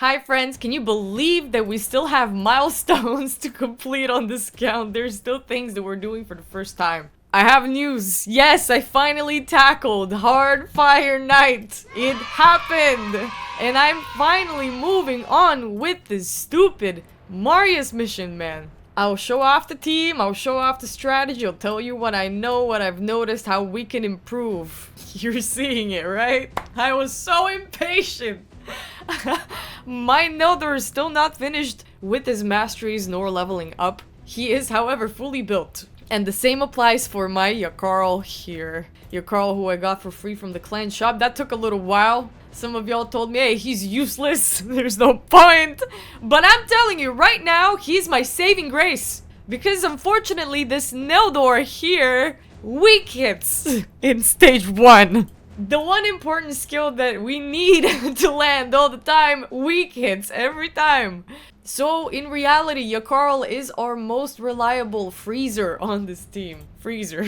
Hi friends, can you believe that we still have milestones to complete on this count? There's still things that we're doing for the first time. I have news. Yes, I finally tackled Hard Fire Night. It happened. And I'm finally moving on with this stupid Marius mission, man. I'll show off the team, I'll show off the strategy, I'll tell you what I know, what I've noticed, how we can improve. You're seeing it, right? I was so impatient. My Neldor is still not finished with his masteries nor leveling up. He is, however, fully built. And the same applies for my Yakarl here. Yakarl, who I got for free from the clan shop. That took a little while. Some of y'all told me, hey, he's useless. There's no point. But I'm telling you, right now, he's my saving grace. Because unfortunately, this Neldor here weak hits in stage 1. The one important skill that we need to land all the time, weak hits every time. So in reality, Yakarl is our most reliable freezer on this team. Freezer.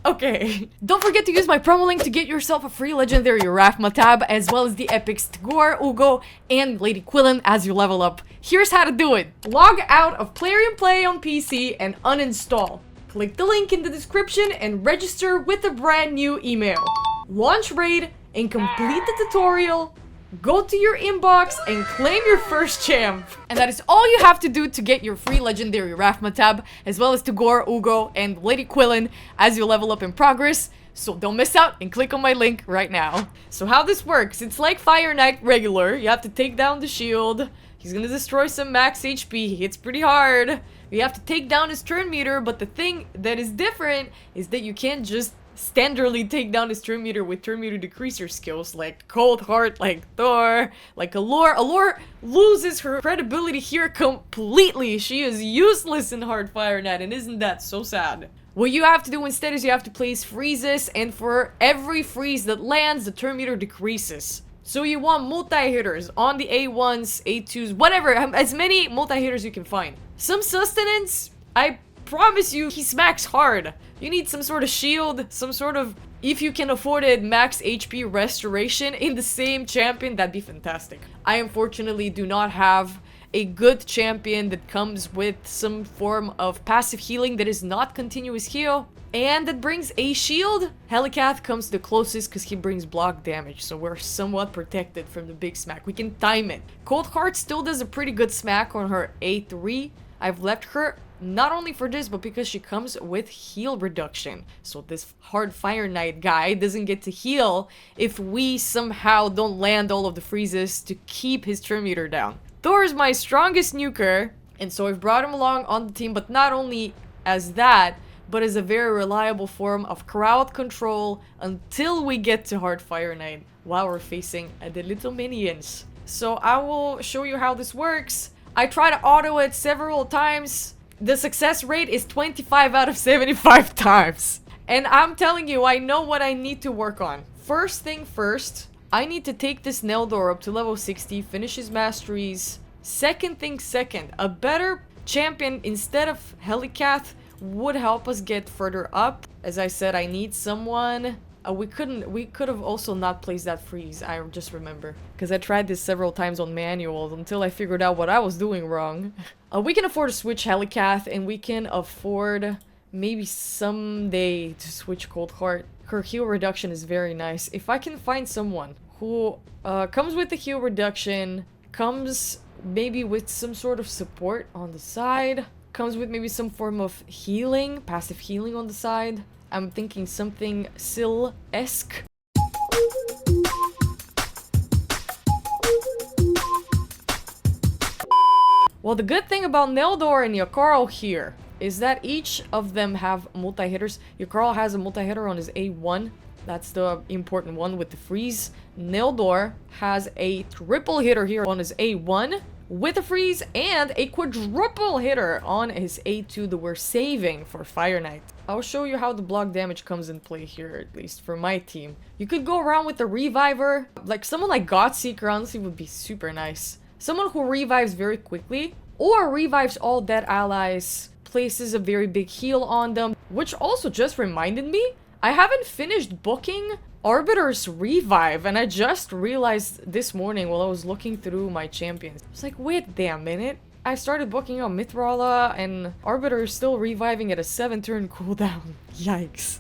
Okay. Don't forget to use my promo link to get yourself a free legendary Rafma tab, as well as the epics Tagore, Ugo, and Lady Quillen as you level up. Here's how to do it. Log out of Plarium Play on PC and uninstall. Click the link in the description and register with a brand new email. Launch raid and complete the tutorial. Go to your inbox and claim your first champ. And that is all you have to do to get your free legendary Rafma tab, as well as Tagore, Ugo, and Lady Quillen as you level up in progress. So don't miss out and click on my link right now. So how this works, it's like Fire Knight regular. You have to take down the shield. He's gonna destroy some max HP. He hits pretty hard. You have to take down his turn meter, but the thing that is different is that you can't just standardly take down his turn meter with turn meter decreaser skills like Cold Heart, like Thor, like Allure. Allure loses her credibility here completely. She is useless in Hard Fire Night, and isn't that so sad? What you have to do instead is you have to place freezes, and for every freeze that lands, the turn meter decreases. So you want multi-hitters on the A1s, A2s, whatever, as many multi-hitters you can find. Some sustenance, I promise you, he smacks hard. You need some sort of shield, some sort of, if you can afford it, max HP restoration in the same champion, that'd be fantastic. I unfortunately do not have a good champion that comes with some form of passive healing that is not continuous heal. And that brings a shield. Helicath comes the closest because he brings block damage, so we're somewhat protected from the big smack. We can time it. Cold Heart still does a pretty good smack on her A3. I've left her not only for this, but because she comes with heal reduction. So this Hard Fire Knight guy doesn't get to heal if we somehow don't land all of the freezes to keep his turn meter down. Thor is my strongest nuker, and so I've brought him along on the team, but not only as that, but as a very reliable form of crowd control until we get to Hard Fire Night while we're facing the little minions. So I will show you how this works. I tried to auto it several times. The success rate is 25 out of 75 times. And I'm telling you, I know what I need to work on. First thing first, I need to take this Neldor up to level 60, finish his masteries. Second thing second, a better champion instead of Helicath would help us get further up. As I said, I need someone. We could have also not placed that freeze, I just remember. Because I tried this several times on manual until I figured out what I was doing wrong. We can afford to switch Helicath, and we can afford maybe someday to switch Cold Heart. Her heal reduction is very nice. If I can find someone who comes with the heal reduction, comes maybe with some sort of support on the side, comes with maybe some form of healing, passive healing on the side. I'm thinking something Syl-esque. Well, the good thing about Neldor and Yakarl here is that each of them have multi-hitters. Yakarl has a multi-hitter on his A1. That's the important one with the freeze. Neldor has a triple hitter here on his A1 with a freeze, and a quadruple hitter on his A2 that we're saving for Fire Knight. I'll show you how the block damage comes in play here, at least for my team. You could go around with the Reviver. Like, someone like Godseeker honestly would be super nice. Someone who revives very quickly, or revives all dead allies, places a very big heal on them. Which also just reminded me, I haven't finished booking Arbiter's Revive, and I just realized this morning while I was looking through my champions. I was like, wait damn minute. I started booking out Mithrala, and Arbiter is still reviving at a 7-turn cooldown. Yikes.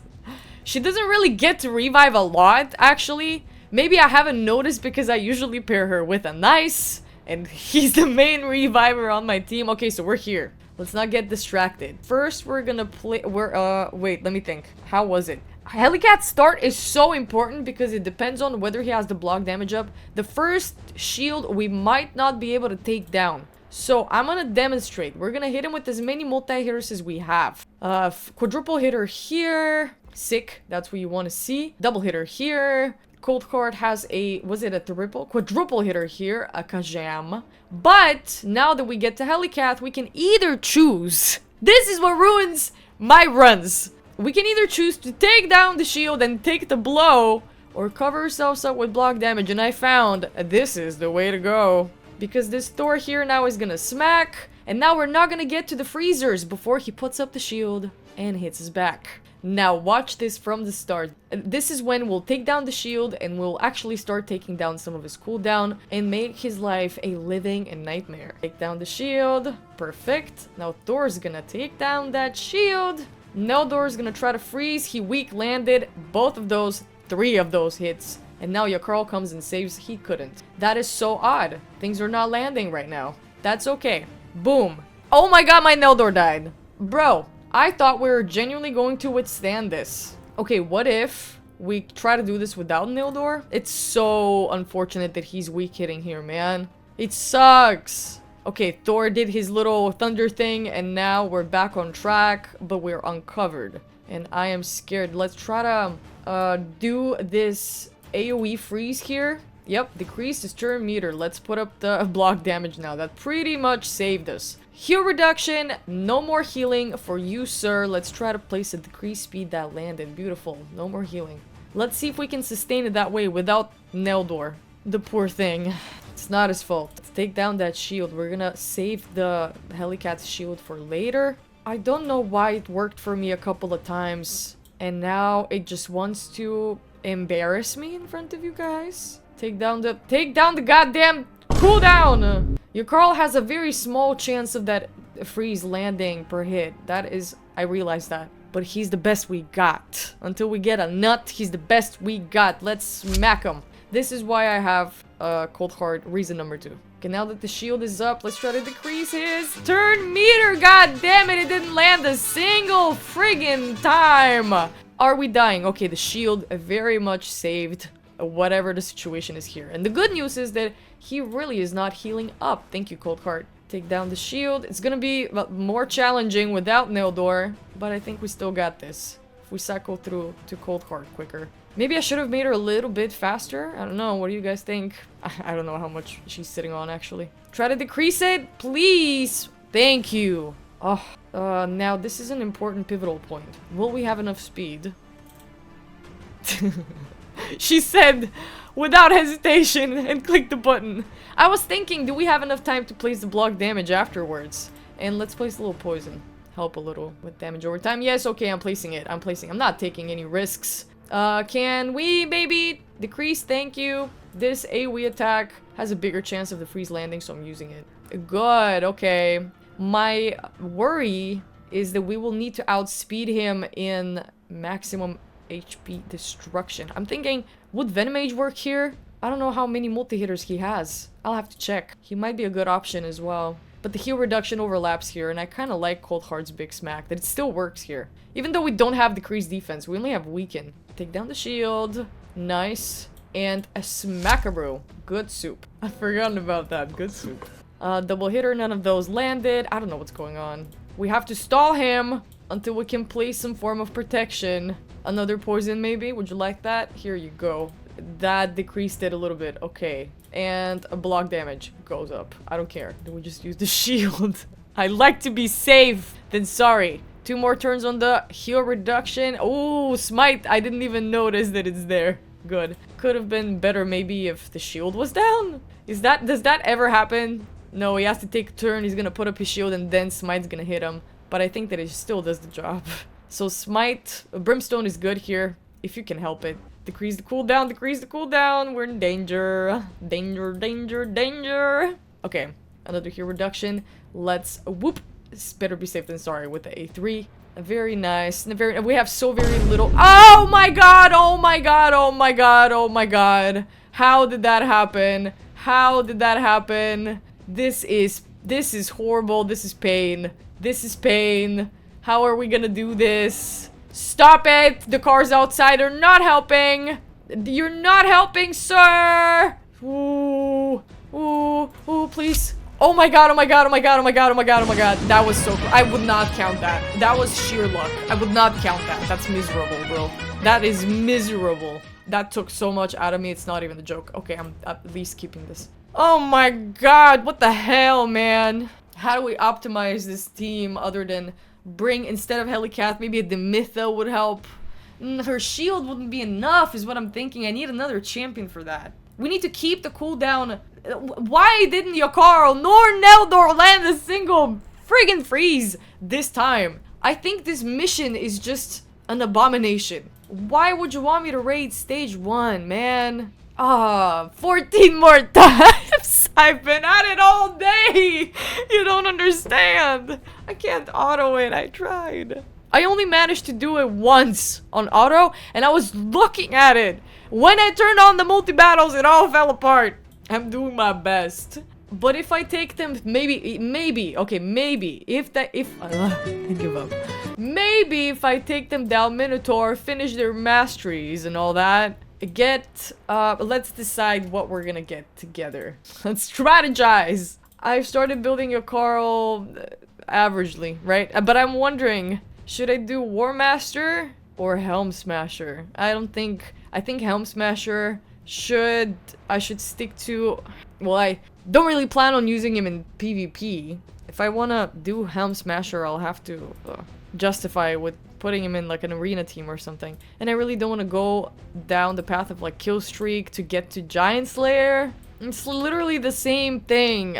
She doesn't really get to revive a lot, actually. Maybe I haven't noticed because I usually pair her with a Nice, and he's the main reviver on my team. Okay, so we're here. Let's not get distracted. First, we're gonna play... wait, let me think. How was it? Helicat start is so important because it depends on whether he has the block damage up. The first shield we might not be able to take down. So I'm gonna demonstrate. We're gonna hit him with as many multi-hitters as we have. Quadruple hitter here. Sick. That's what you want to see. Double hitter here. Cold Card has a... was it a triple? Quadruple hitter here. A Kajam. But now that we get to Helicat, we can either choose... This is what ruins my runs. We can either choose to take down the shield and take the blow, or cover ourselves up with block damage, and I found this is the way to go. Because this Thor here now is gonna smack, and now we're not gonna get to the freezers before he puts up the shield and hits his back. Now watch this from the start. This is when we'll take down the shield and we'll actually start taking down some of his cooldown and make his life a living nightmare. Take down the shield. Perfect. Now Thor's gonna take down that shield. Neldor's gonna try to freeze. He weak landed both of those, 3 of those hits. And now Yakarl comes and saves. He couldn't. That is so odd. Things are not landing right now. That's okay. Boom. Oh my god, my Neldor died. Bro, I thought we were genuinely going to withstand this. Okay, what if we try to do this without Neldor? It's so unfortunate that he's weak hitting here, man. It sucks. Okay, Thor did his little thunder thing, and now we're back on track, but we're uncovered. And I am scared. Let's try to do this AoE freeze here. Yep, decrease his turn meter. Let's put up the block damage now. That pretty much saved us. Heal reduction, no more healing for you, sir. Let's try to place a decreased speed that landed. Beautiful. No more healing. Let's see if we can sustain it that way without Neldor. The poor thing. It's not his fault. Let's take down that shield. We're gonna save the Helicat's shield for later. I don't know why it worked for me a couple of times, and now it just wants to embarrass me in front of you guys. Take down the goddamn cooldown! Your Carl has a very small chance of that freeze landing per hit. That is, I realize that. But he's the best we got. Until we get a nut, he's the best we got. Let's smack him. This is why I have Cold Heart, reason number 2. Okay, now that the shield is up, let's try to decrease his turn meter. God damn it, it didn't land a single friggin' time. Are we dying? Okay, the shield very much saved whatever the situation is here. And the good news is that he really is not healing up. Thank you, Cold Heart. Take down the shield. It's gonna be more challenging without Neldor, but I think we still got this. If we cycle through to Cold Heart quicker. Maybe I should have made her a little bit faster. I don't know. What do you guys think? I don't know how much she's sitting on, actually. Try to decrease it, please. Thank you. Oh, now this is an important pivotal point. Will we have enough speed? She said without hesitation and clicked the button. I was thinking, do we have enough time to place the block damage afterwards? And let's place a little poison. Help a little with damage over time. Yes, okay, I'm placing it. I'm not taking any risks. Can we maybe decrease? Thank you. This AoE attack has a bigger chance of the freeze landing, so I'm using it. Good, okay. My worry is that we will need to outspeed him in maximum HP destruction. I'm thinking, would Venom Mage work here? I don't know how many multi-hitters he has. I'll have to check. He might be a good option as well. But the heal reduction overlaps here, and I kind of like Cold Heart's Big Smack, that it still works here. Even though we don't have decreased defense, we only have weaken. Take down the shield. Nice. And a Smackaroo. Good soup. I've forgotten about that. Good soup. Double hitter, none of those landed. I don't know what's going on. We have to stall him until we can place some form of protection. Another poison, maybe? Would you like that? Here you go. That decreased it a little bit. Okay. And a block damage goes up. I don't care. Then we just use the shield. I like to be safe than sorry. 2 more turns on the heal reduction. Oh, smite. I didn't even notice that it's there. Good. Could have been better maybe if the shield was down. Does that ever happen? No, he has to take a turn. He's gonna put up his shield and then smite's gonna hit him. But I think that it still does the job. So Smite, Brimstone is good here, if you can help it. Decrease the cooldown, decrease the cooldown. We're in danger. Danger, danger, danger. Okay, another heal reduction. Let's whoop. It's better be safe than sorry with the A3. Very nice. We have so very little. Oh my god! Oh my god! Oh my god! Oh my god! How did that happen? How did that happen? This is horrible. This is pain. This is pain. How are we gonna do this? Stop it! The cars outside are not helping! You're not helping, sir! Ooh. Ooh. Ooh, please. Oh my god, oh my god, oh my god, oh my god, oh my god, oh my god. That was so cool. I would not count that. That was sheer luck. I would not count that. That's miserable, bro. That is miserable. That took so much out of me, it's not even a joke. Okay, I'm at least keeping this. Oh my god, what the hell, man? How do we optimize this team other than bring, instead of Helicat, maybe a Demitha would help? Her shield wouldn't be enough is what I'm thinking. I need another champion for that. We need to keep the cooldown. Why didn't Yakarl nor Neldor land a single friggin' freeze this time? I think this mission is just an abomination. Why would you want me to raid stage 1, man? 14 more times! I've been at it all day! You don't understand! I can't auto it, I tried. I only managed to do it once on auto, and I was looking at it. When I turned on the multi-battles, it all fell apart. I'm doing my best. But if I take them, okay, maybe, I give up. Maybe if I take them down Minotaur, finish their masteries and all that, let's decide what we're gonna get together. Let's strategize. I've started building a Carl averagely, right? But I'm wondering, should I do War Master or Helm Smasher? I think Helm Smasher I should stick to. Well, I don't really plan on using him in PvP. If I wanna do Helm Smasher, I'll have to justify with putting him in like an arena team or something. And I really don't want to go down the path of like kill streak to get to Giant Slayer. It's literally the same thing.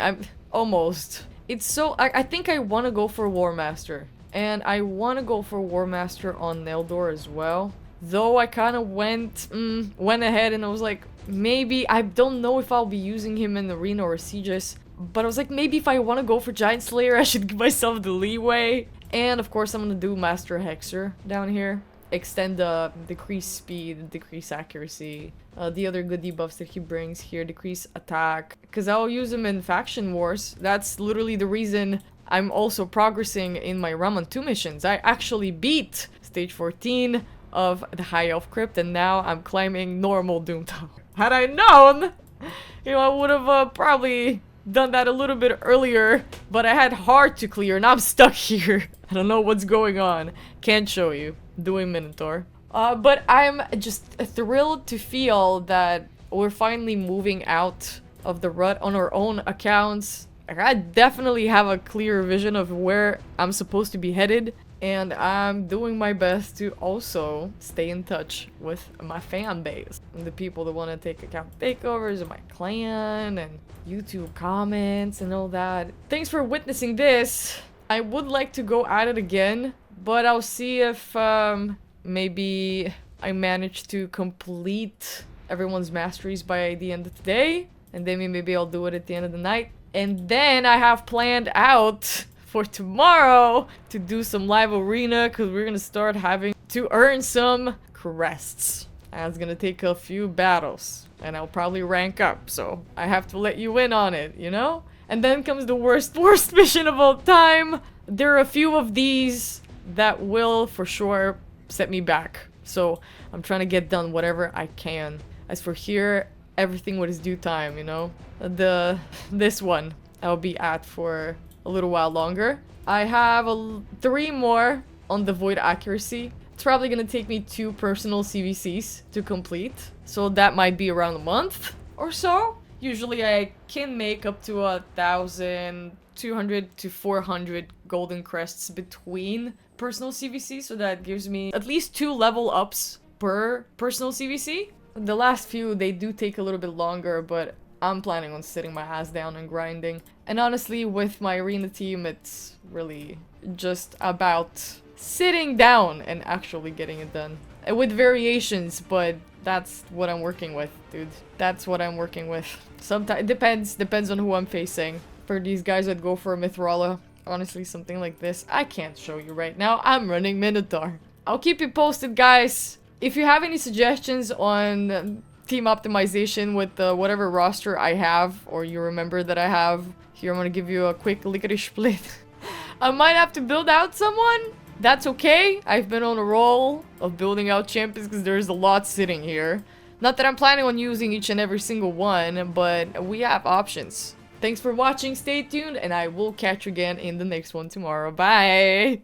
Almost. It's so I think I want to go for War Master. And I want to go for War Master on Neldor as well. Though I kind of went ahead and I was like, maybe, I don't know if I'll be using him in Arena or Sieges, but I was like, maybe if I want to go for Giant Slayer, I should give myself the leeway. And of course, I'm gonna do Master Hexer down here. Extend the decrease speed, decrease accuracy. The other good debuffs that he brings here, decrease attack. Because I'll use him in Faction Wars. That's literally the reason I'm also progressing in my Raman 2 missions. I actually beat stage 14 of the High Elf Crypt, and now I'm climbing normal Doom Tower. Had I known, you know, I would have probably done that a little bit earlier, but I had hard to clear, and I'm stuck here. I don't know what's going on. Can't show you. Doing Minotaur. But I'm just thrilled to feel that we're finally moving out of the rut on our own accounts. I definitely have a clear vision of where I'm supposed to be headed. And I'm doing my best to also stay in touch with my fan base. And the people that want to take account takeovers of my clan and YouTube comments and all that. Thanks for witnessing this. I would like to go at it again, but I'll see if maybe I manage to complete everyone's masteries by the end of the day. And then maybe I'll do it at the end of the night. And then I have planned out for tomorrow to do some live arena, because we're gonna start having to earn some crests. And it's gonna take a few battles, and I'll probably rank up, so I have to let you in on it, you know? And then comes the worst mission of all time. There are a few of these that will for sure set me back, so I'm trying to get done whatever I can. As for here, everything with its due time, you know? This one I'll be at for a little while longer. I have 3 more on the Void Accuracy. It's probably gonna take me 2 personal CVCs to complete, so that might be around a month or so. Usually I can make up to 1,200 to 400 golden crests between personal CVCs, so that gives me at least 2 level ups per personal CVC. The last few, they do take a little bit longer, but I'm planning on sitting my ass down and grinding. And honestly, with my arena team, it's really just about sitting down and actually getting it done. With variations, but that's what I'm working with, dude. That's what I'm working with. Sometimes, depends on who I'm facing. For these guys that go for a Mithrala, honestly, something like this, I can't show you right now. I'm running Minotaur. I'll keep you posted, guys. If you have any suggestions on team optimization with whatever roster I have, or you remember that I have, here I'm gonna give you a quick lickety split. I might have to build out someone. That's okay. I've been on a roll of building out champions because there's a lot sitting here. Not that I'm planning on using each and every single one, but we have options. Thanks for watching, stay tuned, and I will catch you again in the next one tomorrow. Bye!